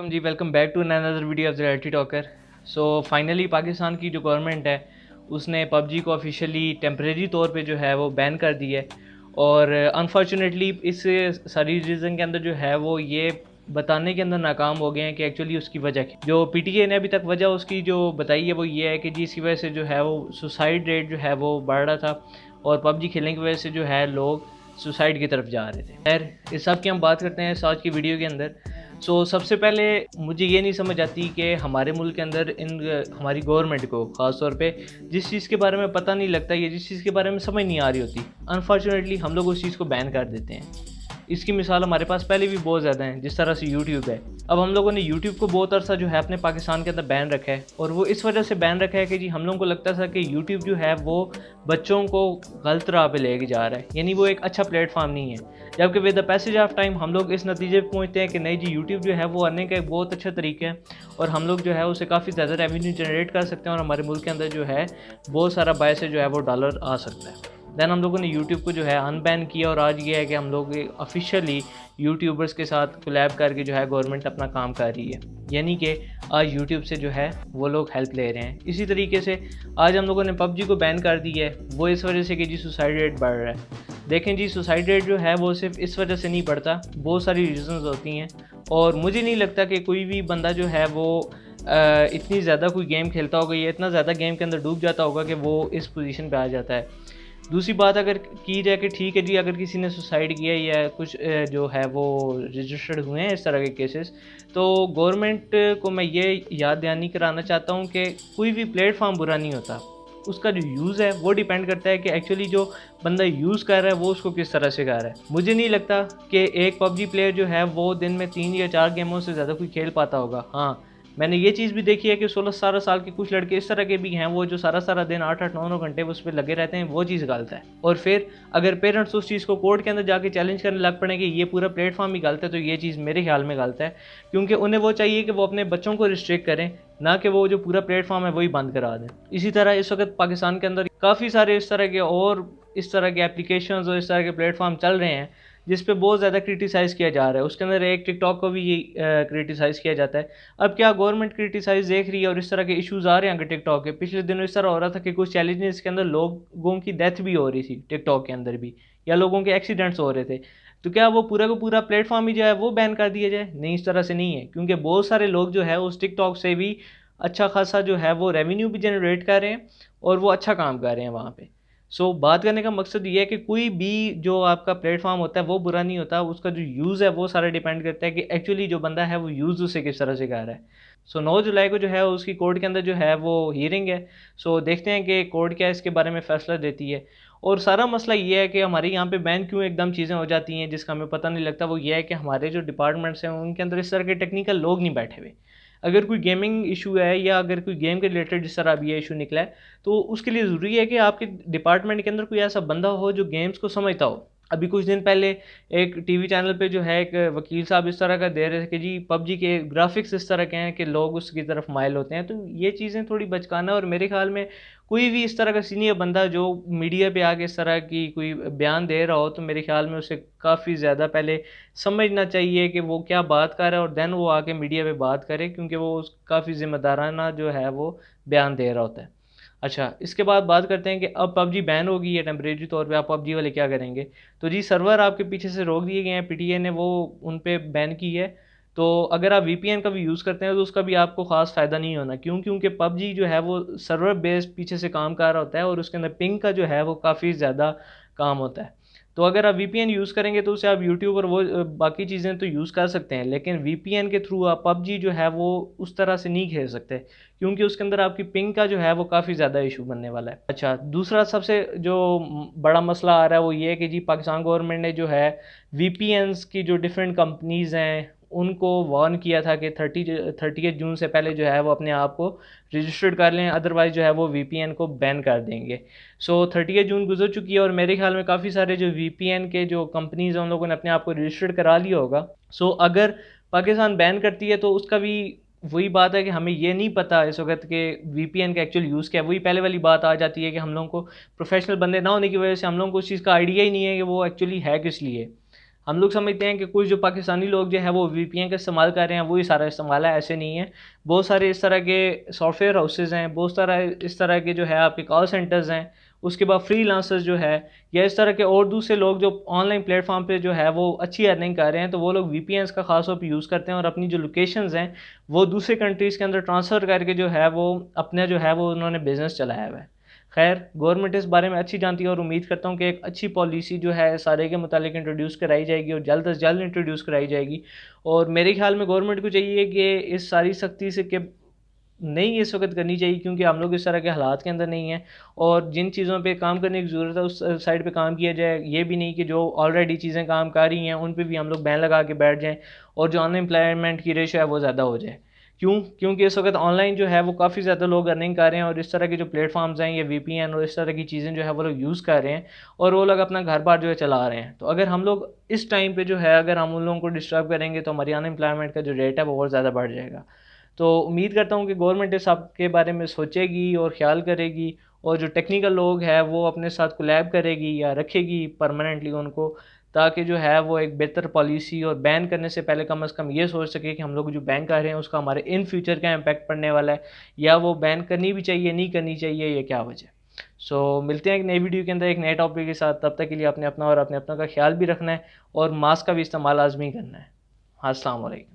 Ji welcome back to another video of the reality talker. So finally Pakistan की जो government है उसने PUBG को ऑफिशियली टेम्परेरी तौर पे जो है वो बैन कर दी है। और अनफॉर्चुनेटली इस सारी रीज़न के अंदर जो है वो ये बताने के अंदर नाकाम हो गए हैं कि एक्चुअली उसकी वजह की जो पीटीए ने अभी तक वजह उसकी जो बताई है वो ये है कि जी इसकी वजह से जो है वो सुसाइड रेट जो है वो बढ़ रहा था और पबजी खेलने की वजह से जो है लोग सुसाइड की तरफ जा रहे थे। खैर इस सब की हम बात करते हैं आज की वीडियो के अंदर। सबसे पहले मुझे ये नहीं समझ आती कि हमारे मुल्क के अंदर हमारी गवर्नमेंट को ख़ास तौर पे जिस चीज़ के बारे में पता नहीं लगता या जिस चीज़ के बारे में समझ नहीं आ रही होती, अनफॉर्चुनेटली हम लोग उस चीज़ को बैन कर देते हैं। इसकी मिसाल हमारे पास पहले भी बहुत ज़्यादा हैं, जिस तरह से यूट्यूब है। अब हम लोगों ने यूट्यूब को बहुत अरसा जो है अपने पाकिस्तान के अंदर बैन रखा है और वो इस वजह से बैन रखा है कि जी हम लोगों को लगता था कि यूट्यूब जो है वो बच्चों को गलत राह पे लेके जा रहा है, यानी वो एक अच्छा प्लेटफॉर्म नहीं है। जबकि with the passage of time हम लोग इस नतीजे पर पहुँचते हैं कि नहीं जी यूट्यूब जो है वो अर्निंग का एक बहुत अच्छा तरीका है और हम लोग जो है उसे काफ़ी ज़्यादा रेवेन्यू जनरेट कर सकते हैं और हमारे मुल्क के अंदर जो है बहुत सारा बाय से जो है वो डॉलर आ सकता है। देन हम लोगों ने यूट्यूब को जो है अनबैन किया और आज ये है कि हम लोग ऑफिशियली यूट्यूबर्स के साथ कोलैब करके जो है गवर्नमेंट अपना काम कर रही है, यानी कि आज यूट्यूब से जो है वो लोग हेल्प ले रहे हैं। इसी तरीके से आज हम लोगों ने पबजी को बैन कर दी है, वो इस वजह से कि जी सुसाइड रेट बढ़ रहा है। देखें जी सुसाइड रेट जो है वो सिर्फ इस वजह से नहीं बढ़ता, बहुत सारी रीज़न्स होती हैं और मुझे नहीं लगता कि कोई भी बंदा जो है वो इतनी ज़्यादा कोई गेम खेलता होगा या इतना ज़्यादा गेम के अंदर डूब जाता होगा कि वो इस पोजीशन पे आ जाता है। दूसरी बात अगर की जाए कि ठीक है जी अगर किसी ने सुसाइड किया या कुछ जो है वो रजिस्टर्ड हुए हैं इस तरह के केसेस, तो गवर्नमेंट को मैं ये याद दहानी कराना चाहता हूँ कि कोई भी प्लेटफॉर्म बुरा नहीं होता, उसका जो यूज़ है वो डिपेंड करता है कि एक्चुअली जो बंदा यूज़ कर रहा है वो उसको किस तरह से कर रहा है। मुझे नहीं लगता कि एक पबजी प्लेयर जो है वो दिन में 3 या 4 गेमों से ज़्यादा कोई खेल पाता होगा। हाँ, मैंने ये चीज़ भी देखी है कि 16-17 साल के कुछ लड़के इस तरह के भी हैं वो जो सारा दिन 8-8 9-9 घंटे उस पर लगे रहते हैं, वो चीज़ गलत है। और फिर अगर पेरेंट्स उस चीज़ को कोर्ट के अंदर जाके चैलेंज करने लग पड़े कि ये पूरा प्लेटफॉर्म ही गलत है, तो ये चीज़ मेरे ख्याल में गलत है, क्योंकि उन्हें वो चाहिए कि वो अपने बच्चों को रिस्ट्रिक्ट करें, ना कि वो जो पूरा प्लेटफॉर्म है वही बंद करा दें। इसी तरह इस वक्त पाकिस्तान के अंदर काफ़ी सारे इस तरह के एप्लीकेशंस और इस तरह के प्लेटफॉर्म चल रहे हैं जिस पे बहुत ज़्यादा क्रिटिसाइज़ किया जा रहा है। उसके अंदर एक टिकटॉक को भी ये क्रिटिसाइज़ किया जाता है। अब क्या गवर्नमेंट क्रिटिसाइज़ देख रही है और इस तरह के इश्यूज़ आ रहे हैं टिकटॉक के। पिछले दिनों इस तरह हो रहा था कि कुछ चैलेंजेस के अंदर लोगों की डेथ भी हो रही थी टिकटॉक के अंदर भी, या लोगों के एक्सीडेंट्स हो रहे थे। तो क्या वो पूरा का पूरा प्लेटफॉर्म ही जो है वो बैन कर दिया जाए? नहीं, इस तरह से नहीं है, क्योंकि बहुत सारे लोग जो है उस टिकटॉक से भी अच्छा खासा जो है वो रेवेन्यू भी जनरेट कर रहे हैं और वो अच्छा काम कर रहे हैं वहाँ पे। बात करने का मकसद ये है कि कोई भी जो आपका प्लेटफॉर्म होता है वो बुरा नहीं होता, उसका जो यूज़ है वो सारा डिपेंड करता है कि एक्चुअली जो बंदा है वो यूज़ उसे किस तरह से कर रहा है। 9 जुलाई को जो है उसकी कोर्ट के अंदर जो है वो हियरिंग है। देखते हैं कि कोर्ट क्या इसके बारे में फ़ैसला देती है। और सारा मसला ये है कि हमारे यहाँ पे बैन क्यों एकदम चीज़ें हो जाती हैं जिसका हमें पता नहीं लगता। वो ये है कि हमारे जो डिपार्टमेंट्स हैं उनके अंदर इस तरह के टेक्निकल लोग नहीं बैठे हुए। अगर कोई गेमिंग इशू है या अगर कोई गेम के रिलेटेड जिस तरह अभी ये इशू निकला है, तो उसके लिए ज़रूरी है कि आपके डिपार्टमेंट के अंदर कोई ऐसा बंदा हो जो गेम्स को समझता हो। अभी कुछ दिन पहले एक टीवी चैनल पे जो है एक वकील साहब इस तरह का दे रहे थे कि जी पबजी के ग्राफिक्स इस तरह के हैं कि लोग उसकी तरफ माइल होते हैं। तो ये चीज़ें थोड़ी बचकाना, और मेरे ख्याल में कोई भी इस तरह का सीनियर बंदा जो मीडिया पे आके इस तरह की कोई बयान दे रहा हो, तो मेरे ख्याल में उसे काफ़ी ज़्यादा पहले समझना चाहिए कि वो क्या बात कर रहा है और देन वो आके मीडिया पे बात करे, क्योंकि वो काफ़ी ज़िम्मेदाराना जो है वो बयान दे रहा होता है। अच्छा, इसके बाद बात करते हैं कि अब पबजी बैन होगी या टेम्परेरी तौर पे आप पबजी वाले क्या करेंगे? तो जी सर्वर आपके पीछे से रोक दिए गए हैं, पीटीए ने वो उन पे बैन की है। तो अगर आप वीपीएन का भी यूज़ करते हैं तो उसका भी आपको ख़ास फ़ायदा नहीं होना। क्यों? क्योंकि पबजी जो है वो सर्वर बेस्ड पीछे से काम कर रहा होता है और उसके अंदर पिंग का जो है वो काफ़ी ज़्यादा काम होता है। तो अगर आप वीपीएन यूज़ करेंगे तो उससे आप यूट्यूब और वो बाकी चीज़ें तो यूज़ कर सकते हैं, लेकिन वीपीएन के थ्रू आप पबजी जो है वो उस तरह से नहीं खेल सकते, क्योंकि उसके अंदर आपकी पिंग का जो है वो काफ़ी ज़्यादा इशू बनने वाला है। अच्छा, दूसरा सबसे जो बड़ा मसला आ रहा है वो ये है कि जी पाकिस्तान गवर्नमेंट ने जो है वीपीएन्स की जो डिफरेंट कंपनीज़ हैं उनको वार्न किया था कि 30 जून से पहले जो है वो अपने आप को रजिस्टर्ड कर लें, अदरवाइज़ जो है वो वीपीएन को बैन कर देंगे। 30 जून गुजर चुकी है और मेरे ख्याल में काफ़ी सारे जो वीपीएन के जो कंपनीज़ हैं उन लोगों ने अपने आप को रजिस्टर्ड करा लिया होगा। अगर पाकिस्तान बैन करती है तो उसका भी वही बात है कि हमें ये नहीं पता इस वक्त के वीपीएन का एक्चुअल यूज़ क्या है। वही पहले वाली बात आ जाती है कि हम लोगों को प्रोफेशनल बंदे ना होने की वजह से हम लोगों को उस चीज़ का आइडिया ही नहीं है कि वो एक्चुअली है किस लिए। हम लोग समझते हैं कि कुछ जो पाकिस्तानी लोग जो है वो वीपीएन का इस्तेमाल कर रहे हैं, वही सारा इस्तेमाल है, ऐसे नहीं है। बहुत सारे इस तरह के सॉफ्टवेयर हाउसेज हैं, बहुत सारा इस तरह के जो है आपके कॉल सेंटर्स हैं, उसके बाद फ्रीलांसर्स जो है, या इस तरह के और दूसरे लोग जो ऑनलाइन प्लेटफॉर्म पे जो है वो अच्छी अर्निंग कर रहे हैं, तो वो लोग वीपीएन का खास तौर पर यूज़ करते हैं और अपनी जो लोकेशंस हैं वो दूसरे कंट्रीज़ के अंदर ट्रांसफ़र करके जो है वो अपने जो है वो उन्होंने बिज़नेस चलाया हुआ है। खैर, गवर्नमेंट इस बारे में अच्छी जानती है और उम्मीद करता हूँ कि एक अच्छी पॉलिसी जो है सारे के मुतालिक इंट्रोड्यूस कराई जाएगी और जल्द अज़ जल्द इंट्रोड्यूस कराई जाएगी। और मेरे ख्याल में गवर्नमेंट को चाहिए कि इस सारी सख्ती से कि नहीं इस वक्त करनी चाहिए, क्योंकि हम लोग इस तरह के हालात के अंदर नहीं हैं, और जिन चीज़ों पे काम करने की ज़रूरत है उस साइड पे काम किया जाए। ये भी नहीं कि जो ऑलरेडी चीज़ें काम कर रही हैं उन पे भी हम लोग बैन लगा के बैठ जाएं और जो अनएम्प्लॉयमेंट की रेशो है वो ज़्यादा हो जाए। क्योंकि इस वक्त ऑनलाइन जो है वो काफ़ी ज़्यादा लोग अर्निंग कर रहे हैं और इस तरह के जो प्लेटफॉर्म्स हैं, ये वीपीएन और इस तरह की चीज़ें जो है वो लोग यूज़ कर रहे हैं और वो लोग अपना घर बार जो है चला रहे हैं। तो अगर हम लोग इस टाइम पे जो है अगर हम उन लोगों को डिस्टर्ब करेंगे तो हमारी अनएम्प्लॉयमेंट का जो रेट है वो और ज़्यादा बढ़ जाएगा। तो उम्मीद करता हूँ कि गवर्नमेंट इस सब के बारे में सोचेगी और ख्याल करेगी, और जो टेक्निकल लोग हैं वो अपने साथ कोलैब करेगी या रखेगी परमानेंटली उनको, ताकि जो है वो एक बेहतर पॉलिसी, और बैन करने से पहले कम से कम ये सोच सके कि हम लोग जो बैन कर रहे हैं उसका हमारे इन फ्यूचर क्या इम्पैक्ट पड़ने वाला है, या वो बैन करनी भी चाहिए, नहीं करनी चाहिए, ये क्या वजह। मिलते हैं एक नई वीडियो के अंदर एक नए टॉपिक के साथ। तब तक के लिए अपने अपना और अपने अपना का ख्याल भी रखना है और मास्क का भी इस्तेमाल लाजमी करना है। अस्सलाम वालेकुम।